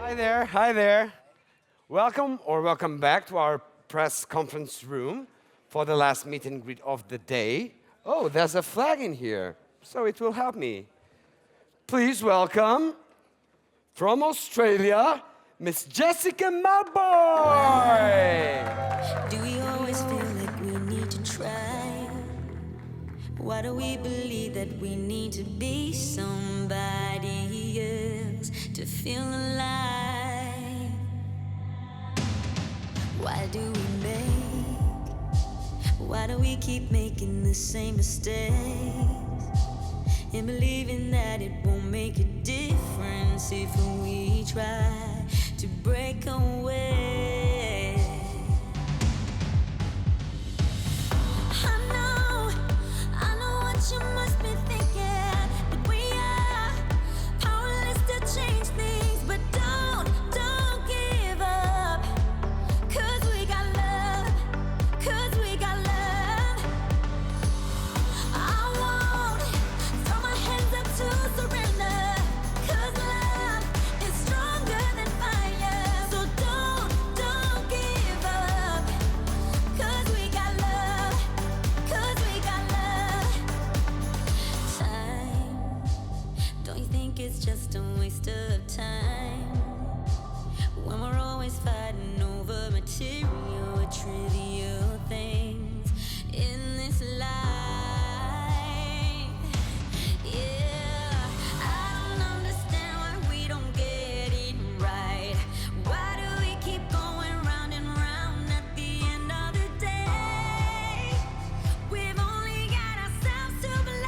Hi there, hi there. Welcome or welcome back to our press conference room for the last meet and greet of the day. Oh, there's a flag in here, so it will help me. Please welcome, from Australia, Miss Jessica Mauboy. Do we always feel like we need to try? Why do we believe that we need to be somebody else to feel alive? Why do we why do we keep making the same mistakes and believing that it won't make a difference if we try to break away? I know what you must be thinking, that we are powerless to change things, but don't give up, 'cause we got love, 'cause we got love. I won't throw my hands up to surrender, 'cause love is stronger than fire. So don't give up, 'cause we got love, 'cause we got love. Time, don't you think it's just a waste of time when we're always fighting over material or trivial things in this life? Yeah, I don't understand why we don't get it right. Why do we keep going round and round at the end of the day? We've only got ourselves to blame.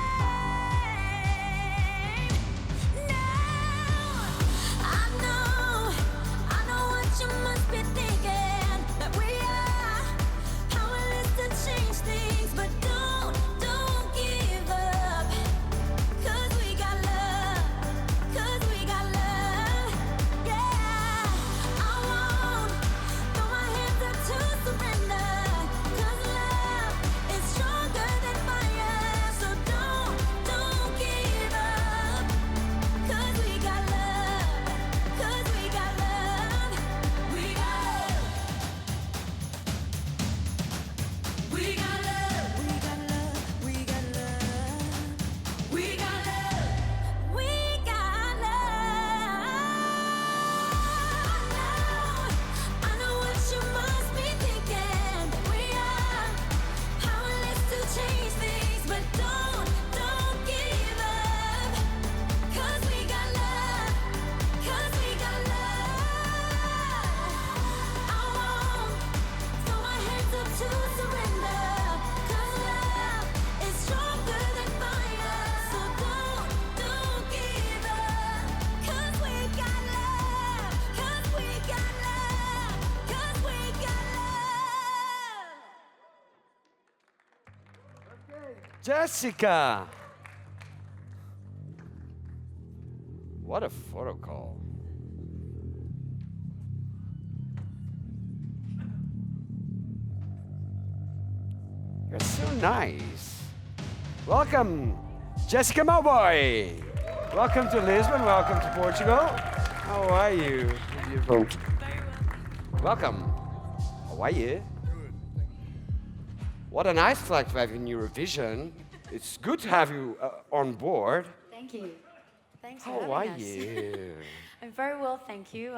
No, I know what you must be thinking, that we are powerless to change things, but don't give up, 'cause we got love, 'cause we got love. Yeah, I won't throw my hands up to surrender, 'cause love is stronger than fire. So don't give up, 'cause we got love, 'cause we got love. We got love. We got love. We got love. We got love. We got love. We got love. I know what you must be thinking, that we are powerless to change things, but don't give up, 'cause we got love, 'cause we got love. I won't throw my hands up to surrender, 'cause love is stronger than fire. So don't give up, 'cause we got love, 'cause we got love, 'cause we got love. Jessica. What a photo call. You're so nice. Welcome, Jessica Mauboy. Welcome to Lisbon, welcome to Portugal. How are you? Beautiful. Welcome. How are you? What a nice flag to have in Eurovision. It's good to have you on board. Thank you. Thanks for How are having us. you? I'm very well, thank you.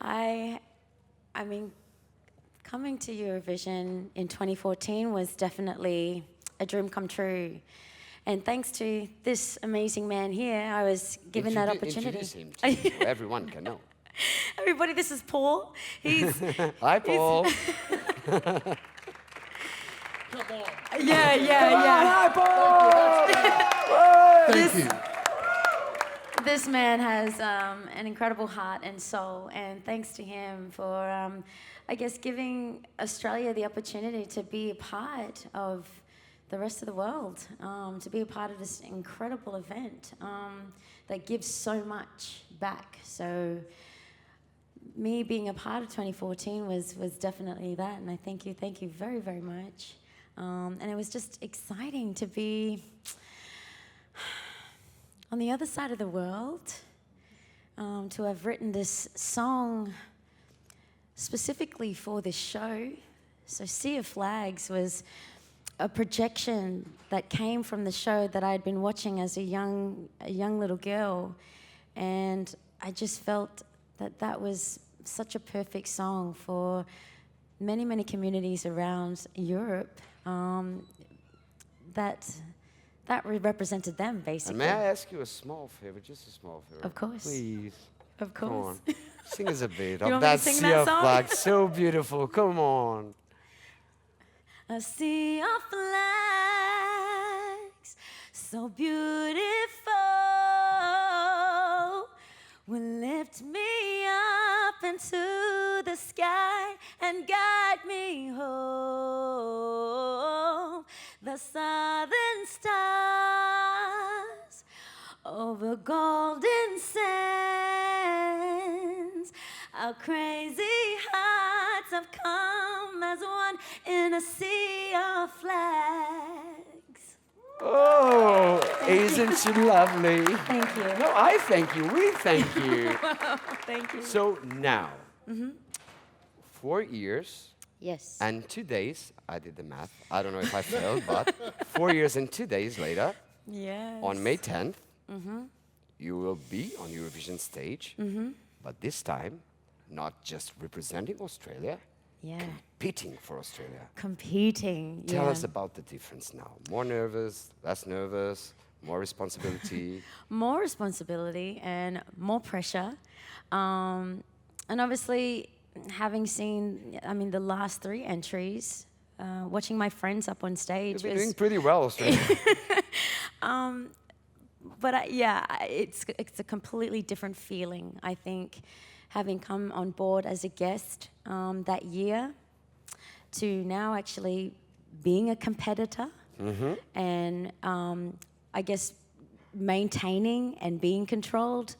I mean, coming to Eurovision in 2014 was definitely a dream come true. And thanks to this amazing man here, I was given that opportunity. Introduce him to you so everyone can know. Everybody, this is Paul. He's Hi, Paul. yeah. Hi, Paul. Thank you. This man has an incredible heart and soul, and thanks to him for, I guess, giving Australia the opportunity to be a part of the rest of the world, to be a part of this incredible event that gives so much back. So me being a part of 2014 was definitely that, and I thank you very, very much. And it was just exciting to be on the other side of the world to have written this song specifically for this show. So Sea of Flags was a projection that came from the show that I'd been watching as a young little girl, and I just felt that that was such a perfect song for many, many communities around Europe that represented them, basically. And may I ask you a small favor, just a small favor? Of course. Please. Of Come course. on. Sing us a bit You of want me that to sing Sea that of song? Flags. So beautiful. Come on. A sea of flags, so beautiful, will lift me up into the sky and guide me home. The southern stars over golden sands, our crazy hearts have come as one in a sea of flags. Oh, isn't she lovely? Thank you. No, I thank you. We thank you. Thank you. So now, 4 years Yes. and 2 days, I did the math. I don't know if I failed, but 4 years and 2 days later, Yes. on May 10th, you will be on Eurovision stage, but this time, not just representing Australia, Yeah. competing for Australia. Competing. Tell yeah. us about the difference now. More nervous, less nervous, more responsibility. More responsibility and more pressure. And obviously, having seen, the last 3 entries, watching my friends up on stage You've been was doing pretty well, Australia. but it's a completely different feeling. I think having come on board as a guest that year to now actually being a competitor and I guess maintaining and being controlled,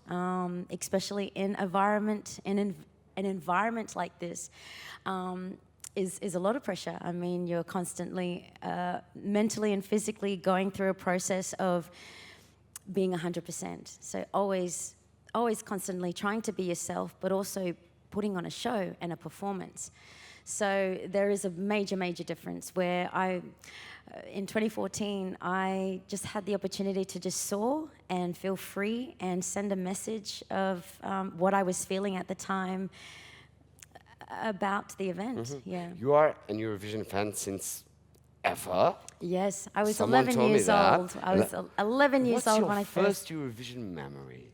especially in an environment like this. Is a lot of pressure. I mean, you're constantly mentally and physically going through a process of being 100%. So always constantly trying to be yourself, but also putting on a show and a performance. So there is a major, major difference where in 2014, I just had the opportunity to just soar and feel free and send a message of what I was feeling at the time about the event. Yeah. You are an Eurovision fan since ever. Yes, I was Someone 11 told me years that. old. I was 11 years What's old your when I first Eurovision memory?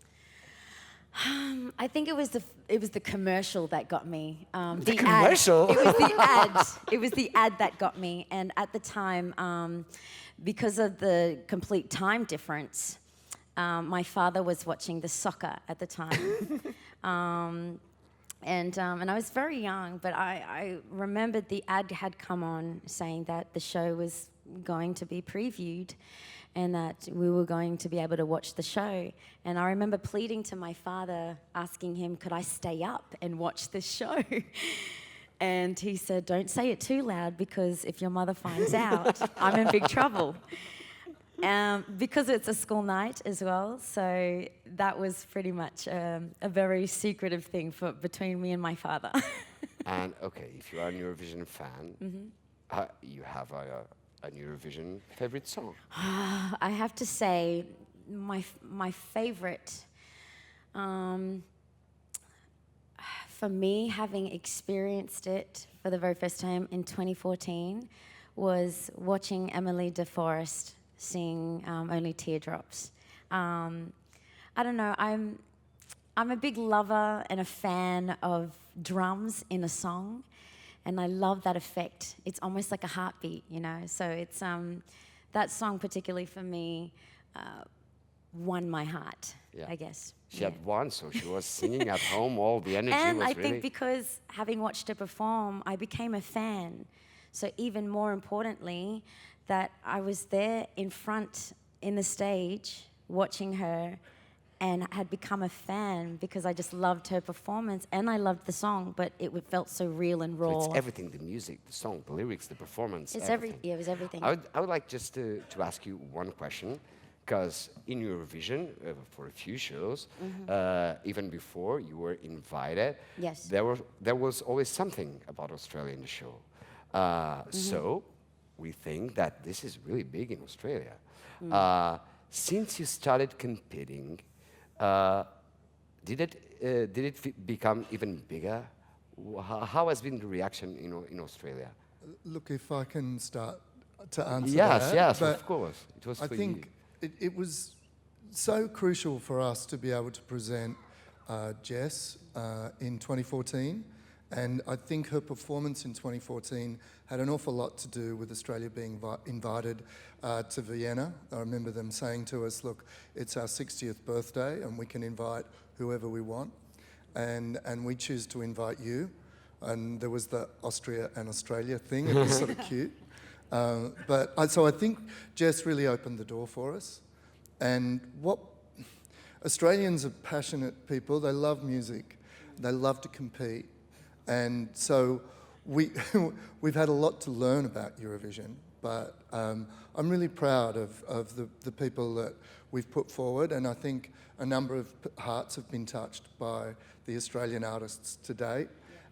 I think it was the commercial that got me. The commercial? Ad. It was the ad. It was the ad that got me. And at the time, because of the complete time difference, my father was watching the soccer at the time. And I was very young, but I remembered the ad had come on saying that the show was going to be previewed and that we were going to be able to watch the show. And I remember pleading to my father, asking him, could I stay up and watch this show? And he said, don't say it too loud because if your mother finds out, I'm in big trouble. Because it's a school night as well, so that was pretty much a very secretive thing between me and my father. And okay, if you are a Eurovision fan, you have an Eurovision favorite song. I have to say, my favorite, for me, having experienced it for the very first time in 2014, was watching Emily de Forest sing Only Teardrops. I don't know, I'm a big lover and a fan of drums in a song, and I love that effect. It's almost like a heartbeat, so it's that song particularly for me won my heart, I guess. She had one, so she was singing at home, all the energy And was I really... think because having watched her perform, I became a fan. So even more importantly, that I was there in front in the stage watching her and had become a fan because I just loved her performance and I loved the song, but it felt so real and raw. So it's everything, the music, the song, the lyrics, the performance, It's everything. it was everything. I would like just to ask you one question. Because in Eurovision, for a few shows, even before you were invited, Yes. there was always something about Australia in the show. So we think that this is really big in Australia. Since you started competing, did it become even bigger? How has been the reaction in Australia? Look, if I can start to answer Yes, that. yes, but of course. It was I for think it was so crucial for us to be able to present Jess in 2014. And I think her performance in 2014 had an awful lot to do with Australia being invited to Vienna. I remember them saying to us, look, it's our 60th birthday and we can invite whoever we want. And we choose to invite you. And there was the Austria and Australia thing. It was sort of cute. So I think Jess really opened the door for us. And Australians are passionate people. They love music. They love to compete. And so we've had a lot to learn about Eurovision, but I'm really proud of the people that we've put forward, and I think a number of hearts have been touched by the Australian artists to date.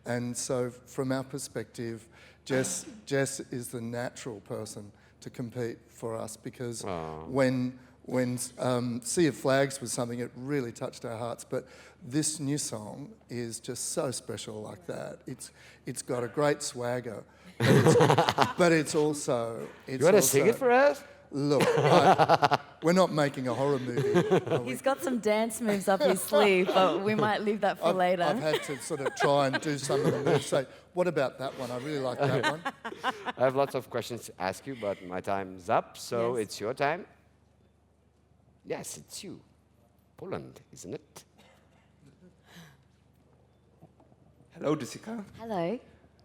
And so from our perspective, Jess is the natural person to compete for us, because when Sea of Flags was something that really touched our hearts, but this new song is just so special like that. It's got a great swagger, but it's also... You want to sing it for us? Look, we're not making a horror movie. He's got some dance moves up his sleeve, but we might leave that for later. I've had to sort of try and do some of the moves. Say, what about that one? I really like that one. I have lots of questions to ask you, but my time's up, so Yes. it's your time. Yes, it's you. Poland, isn't it? Hello, Jessica. Hello.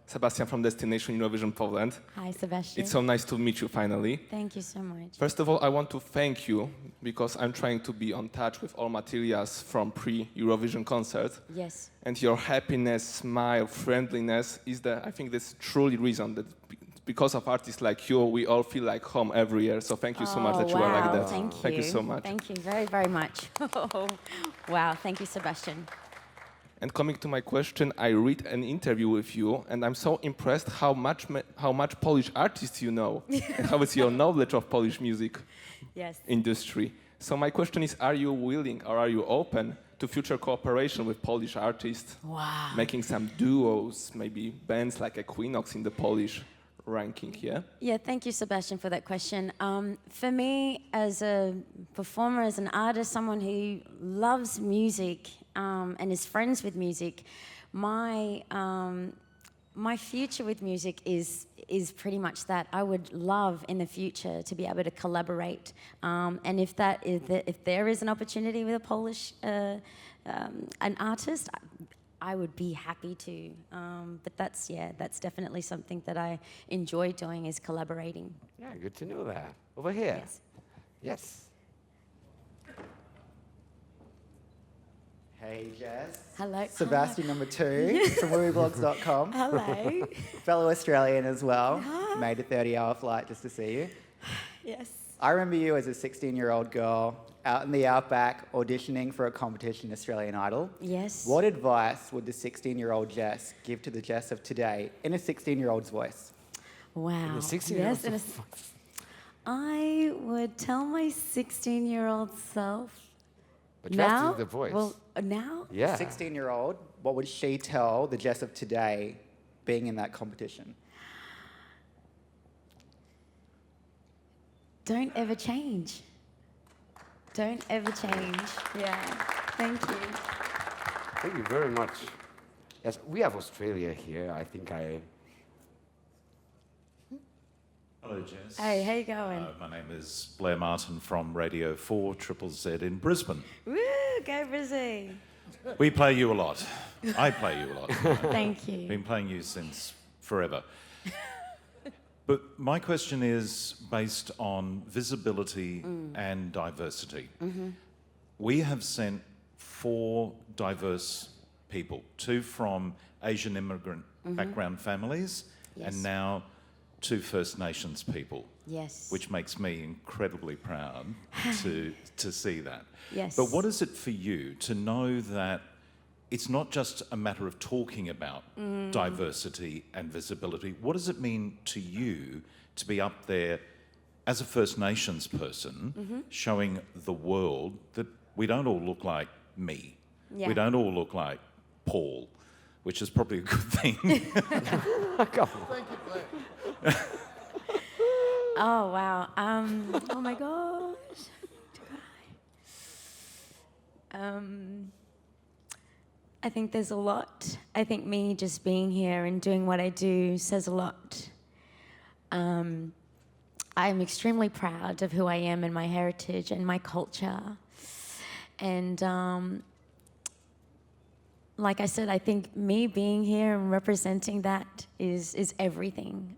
Sebastian from Destination Eurovision Poland. Hi, Sebastian. It's so nice to meet you finally. Thank you so much. First of all, I want to thank you because I'm trying to be on touch with all materials from pre-Eurovision concert. Yes. And your happiness, smile, friendliness is I think this truly reason that because of artists like you, we all feel like home every year. So thank you so much that you are like that. Thank you. So much. Thank you very, very much. Wow, thank you, Sebastian. And coming to my question, I read an interview with you, and I'm so impressed how much Polish artists you know, and how is your knowledge of Polish music Yes. industry. So my question is, are you willing or are you open to future cooperation with Polish artists? Wow. Making some duos, maybe bands like Equinox in the Polish ranking, yeah? Yeah, thank you, Sebastian, for that question. For me, as a performer, as an artist, someone who loves music and is friends with music, my future with music is pretty much that. I would love in the future to be able to collaborate, and if there is an opportunity with a Polish an artist, I would be happy to. But that's definitely something that I enjoy doing, is collaborating. Yeah, good to know that. Over here. Yes. Yes. Hey Jess. Hello. Sebastian number 2 from movieblogs.com. Hello. Fellow Australian as well. Hi. Made a 30-hour flight just to see you. Yes. I remember you as a 16-year-old girl out in the outback auditioning for a competition, Australian Idol. Yes. What advice would the 16-year-old Jess give to the Jess of today in a 16-year-old's voice? Wow. The 16-year-old Yes. I would tell my 16-year-old self. But you now, have to do the voice. Well, now? Yeah. 16-year-old, what would she tell the Jess of today being in that competition? Don't ever change. Don't ever change. Yeah. Thank you. Thank you very much. Yes, we have Australia here. I think Hello, Jess. Hey, how you going? My name is Blair Martin from Radio 4 Triple Z in Brisbane. Woo, go Brizzy. We play you a lot. I play you a lot. Thank you. Been playing you since forever. But my question is based on visibility and diversity. We have sent 4 diverse people, 2 from Asian immigrant background families, Yes. and now to First Nations people, Yes. which makes me incredibly proud to see that. Yes. But what is it for you to know that it's not just a matter of talking about diversity and visibility? What does it mean to you to be up there as a First Nations person, showing the world that we don't all look like me? Yeah. We don't all look like Paul, which is probably a good thing. Oh, wow. Oh, my gosh. I think there's a lot. I think me just being here and doing what I do says a lot. I'm extremely proud of who I am and my heritage and my culture. And like I said, I think me being here and representing that is everything.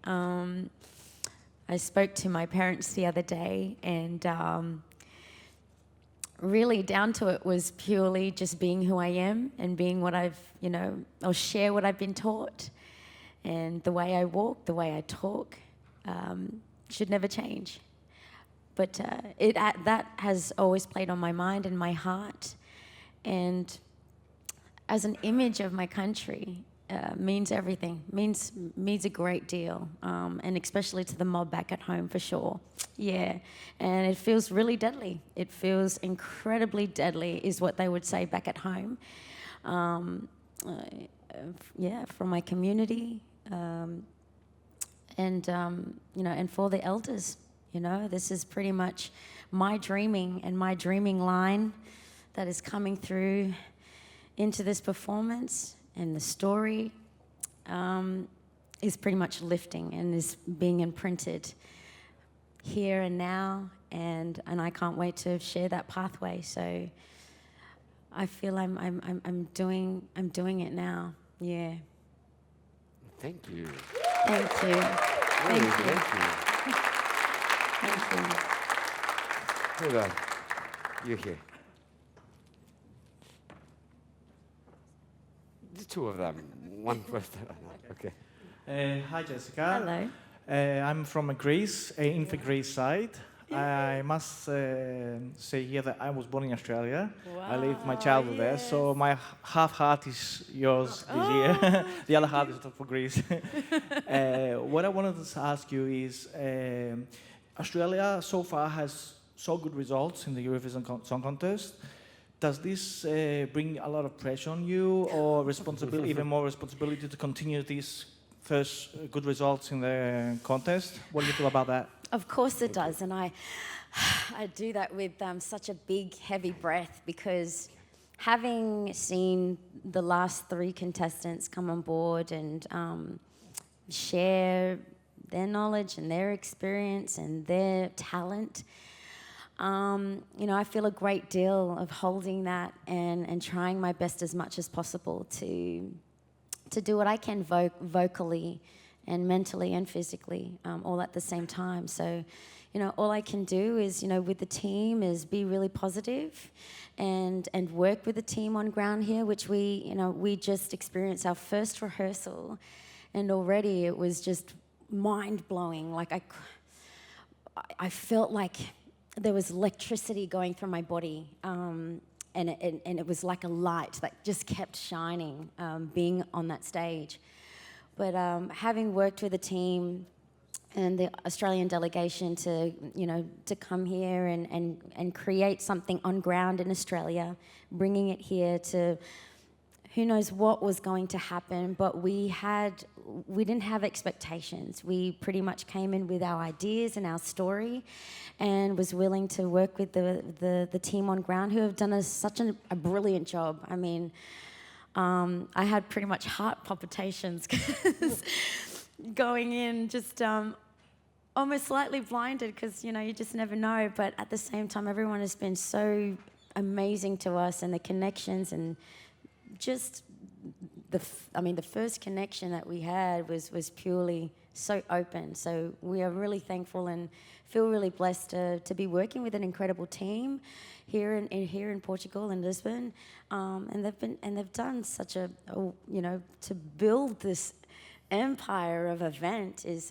I spoke to my parents the other day, and really down to it was purely just being who I am and being what I've, or share what I've been taught. And the way I walk, the way I talk, should never change. But that has always played on my mind and my heart. And as an image of my country, means everything, means a great deal, and especially to the mob back at home for sure. Yeah, and it feels really deadly. It feels incredibly deadly, is what they would say back at home. Yeah, from my community, and and for the elders. This is pretty much my dreaming and my dreaming line that is coming through into this performance. And the story is pretty much lifting and is being imprinted here and now, and I can't wait to share that pathway. So I feel I'm doing it now. Yeah. Thank you. Thank you. Really, Thank you. thank you. Thank you. Hold on. You're here. The two of them. One first. Okay. Hi, Jessica. Hello. I'm from Greece, in the Greece side. I must say here that I was born in Australia. I lived my childhood there, so my half heart is yours this year. The other half is for Greece. What I wanted to ask you is, Australia so far has so good results in the Eurovision Song Contest. Does this bring a lot of pressure on you, or responsibility, even more responsibility to continue these first good results in the contest? What do you feel about that? Of course it does, and I do that with such a big, heavy breath, because having seen the last 3 contestants come on board and share their knowledge and their experience and their talent, I feel a great deal of holding that and trying my best as much as possible to do what I can vocally and mentally and physically, all at the same time. So, all I can do is, with the team, is be really positive and work with the team on ground here, which we just experienced our first rehearsal, and already it was just mind-blowing. Like I felt like there was electricity going through my body, and it was like a light that just kept shining, being on that stage. But having worked with the team and the Australian delegation to come here and create something on ground in Australia, bringing it here to, who knows what was going to happen, but we didn't have expectations. We pretty much came in with our ideas and our story, and was willing to work with the team on ground, who have done such a brilliant job. I mean, I had pretty much heart palpitations going in, just almost slightly blinded, because you just never know. But at the same time, everyone has been so amazing to us, and the connections, and just the first connection that we had was purely so open. So we are really thankful and feel really blessed to be working with an incredible team here in Portugal and Lisbon, and they've done such to build this empire of event is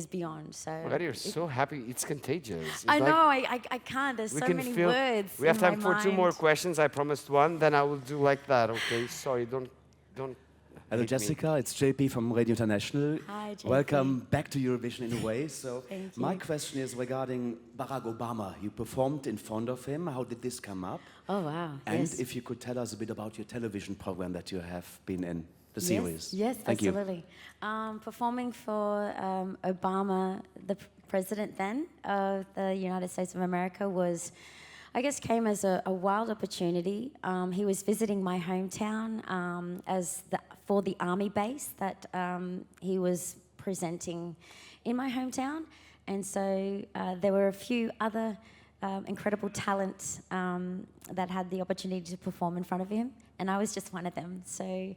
beyond. So Oh my God, you're so happy. It's contagious. It's I like know I can't. There's so many words. We have in time my for two more mind. questions. I promised one. Then I will do like that. Okay. Sorry. Don't. Hello, hate me. Jessica. It's JP from Radio International. Hi, JP. Welcome back to Eurovision in a way. So, Thank my you. question is regarding Barack Obama. You performed in front of him. How did this come up? Oh wow. And yes. if you could tell us a bit about your television program that you have been in, the series. Yes, Thank you. absolutely. Performing for Obama, the president then of the United States of America, was, I guess, came as a wild opportunity. He was visiting my hometown for the army base that he was presenting in my hometown. And so there were a few other incredible talents that had the opportunity to perform in front of him, and I was just one of them. So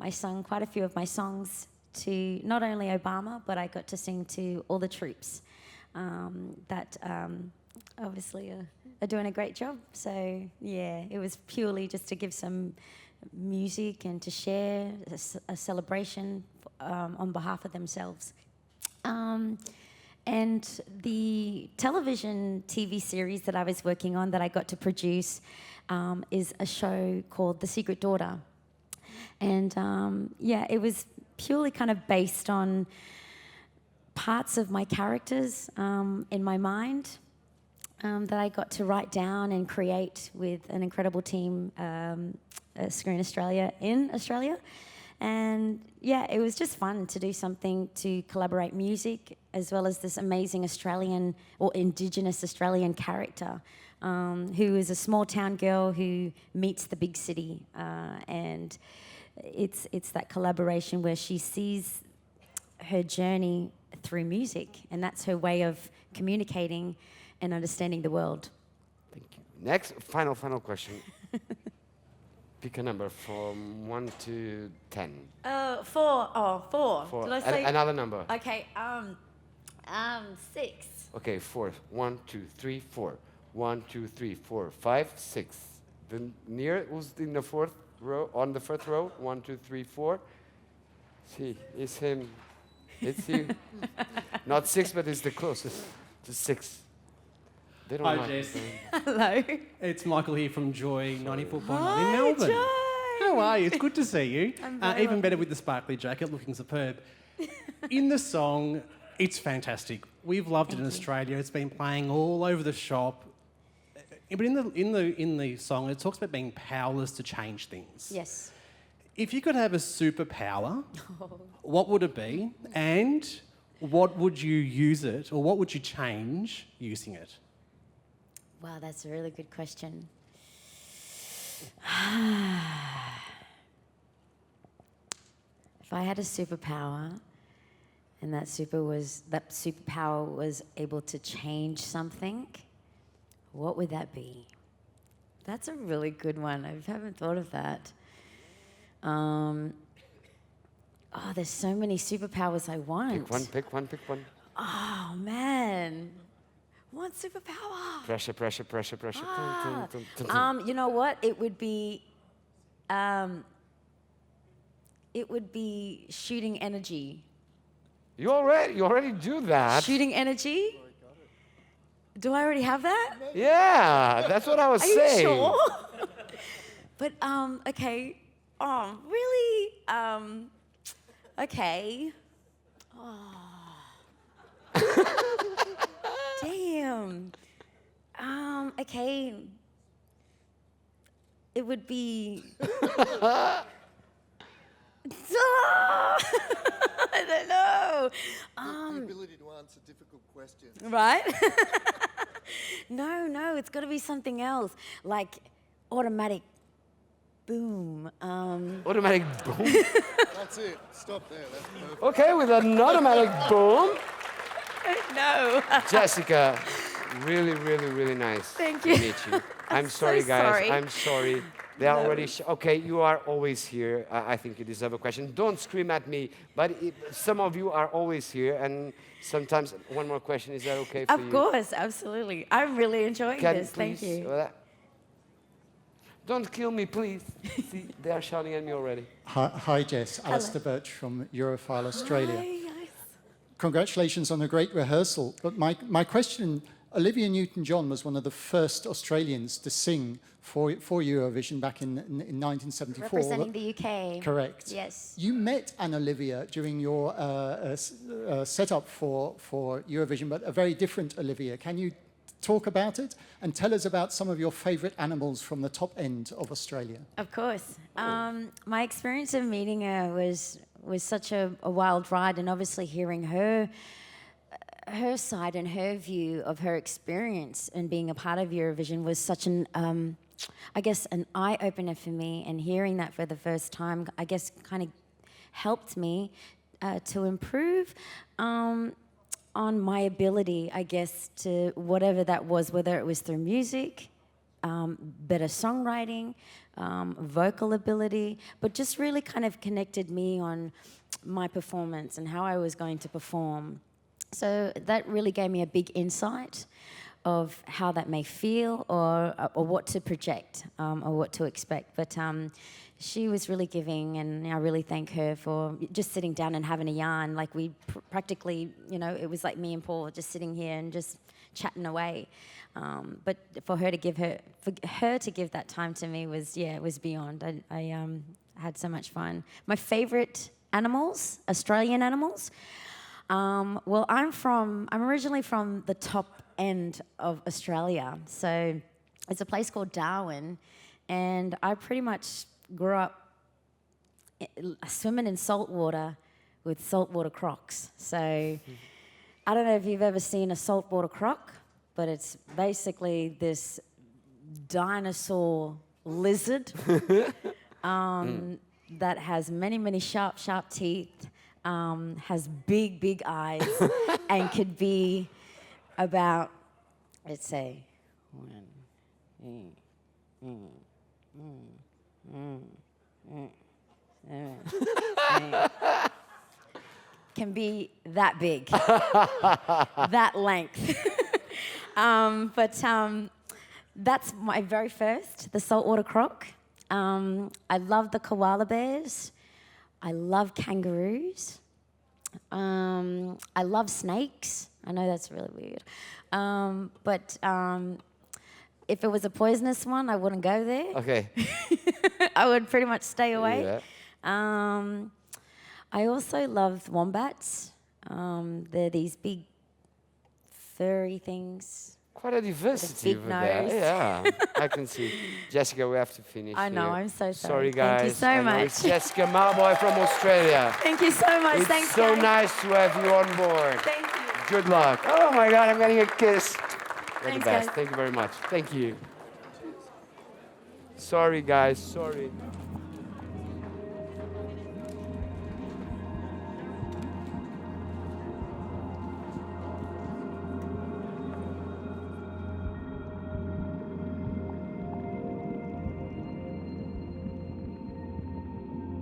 I sung quite a few of my songs to not only Obama, but I got to sing to all the troops that obviously are doing a great job. So yeah, it was purely just to give some music and to share a celebration on behalf of themselves. And the television TV series that I was working on that I got to produce is a show called The Secret Daughter. And yeah, it was purely kind of based on parts of my characters in my mind that I got to write down and create with an incredible team at Screen Australia in Australia. And yeah, it was just fun to do something to collaborate music as well as this amazing Australian or Indigenous Australian character who is a small town girl who meets the big city. And it's that collaboration where she sees her journey through music, and that's her way of communicating and understanding the world. Thank you. Next, final question. Pick a number from 1 to 10. 4. Oh, 4. Four. Did I say? Another number. Okay, 6. Okay, 4. 1, 2, 3, 4. 1, 2, 3, 4, 5, 6. The near who's in the fourth row, on the fourth row. 1, 2, 3, 4. See, it's him. It's you. Not 6, but it's the closest to 6. They don't Hi, like Jess. Hello. It's Michael here from Joy 94.9 Hi, in Melbourne. Joy. How are you? It's good to see you. I'm very Even well. better with the sparkly jacket, looking superb. In the song, it's fantastic. We've loved it in Australia. It's been playing all over the shop. But in the song, it talks about being powerless to change things. Yes. If you could have a superpower, what would it be? And what would you use it, or what would you change using it? Wow, that's a really good question. If I had a superpower, and that superpower was able to change something, what would that be? That's a really good one. I haven't thought of that. There's so many superpowers I want. Pick one. Oh man, one superpower. Pressure. Ah, Dun, dun, dun. You know what? It would be shooting energy. You already do that. Shooting energy? Do I already have that? Yeah, that's what I was Are saying. you sure? But okay. Oh, really? Okay. Damn. Okay. It would be. I don't know. The ability to answer difficult questions. Right? No, it's got to be something else, like automatic boom. Automatic boom. That's it. Stop there. That's perfect. Okay, with an automatic boom. No. Jessica, really nice Thank to you. meet you. I'm so sorry, guys. sorry. I'm sorry. They are already. Okay, you are always here. I think you deserve a question. Don't scream at me, but some of you are always here, and sometimes one more question. Is that okay for you? Of course, absolutely. I'm really enjoying Can this. Thank please, you. Don't kill me, please. See, they are shouting at me already. Hi, Jess. Alistair Birch from Europhile Australia. Congratulations on a great rehearsal. But my question, Olivia Newton-John was one of the first Australians to sing for Eurovision back in 1974. Representing the UK. Correct. Yes. You met Anne Olivia during your setup for Eurovision, but a very different Olivia. Can you talk about it and tell us about some of your favourite animals from the top end of Australia? Of course. My experience of meeting her was such a wild ride, and obviously hearing her side and her view of her experience and being a part of Eurovision was such an, I guess, an eye-opener for me. And hearing that for the first time, I guess, kind of helped me to improve on my ability, I guess, to whatever that was, whether it was through music, better songwriting, vocal ability, but just really kind of connected me on my performance and how I was going to perform. So that really gave me a big insight of how that may feel or what to project or what to expect. But she was really giving, and I really thank her for just sitting down and having a yarn. Like we practically, you know, it was like me and Paul just sitting here and just chatting away. But for her to give that time to me was, yeah, it was beyond. I had so much fun. My favourite animals, Australian animals. Well, I'm originally from the top end of Australia. So it's a place called Darwin, and I pretty much grew up swimming in salt water with saltwater crocs. So I don't know if you've ever seen a saltwater croc, but it's basically this dinosaur lizard that has many, many sharp teeth, has big eyes, and could be about, let's say, can be that big, that length. But that's my very first, the saltwater croc. I love the koala bears. I love kangaroos. I love snakes. I know that's really weird. But if it was a poisonous one, I wouldn't go there. Okay. I would pretty much stay away. Yeah. I also love wombats. They're these big furry things. Quite a diversity big over there. nose. Yeah, I can see. Jessica, we have to finish. I know, here. I'm so sorry. Sorry, guys. Thank you so I know much. It's Jessica Mauboy from Australia. Thank you so much. It's Thanks, so guys. nice to have you on board. Thank you. Good luck. Oh my God, I'm getting a kiss. You're Thanks, the best. guys. Thank you very much. Thank you. Sorry, guys. Sorry.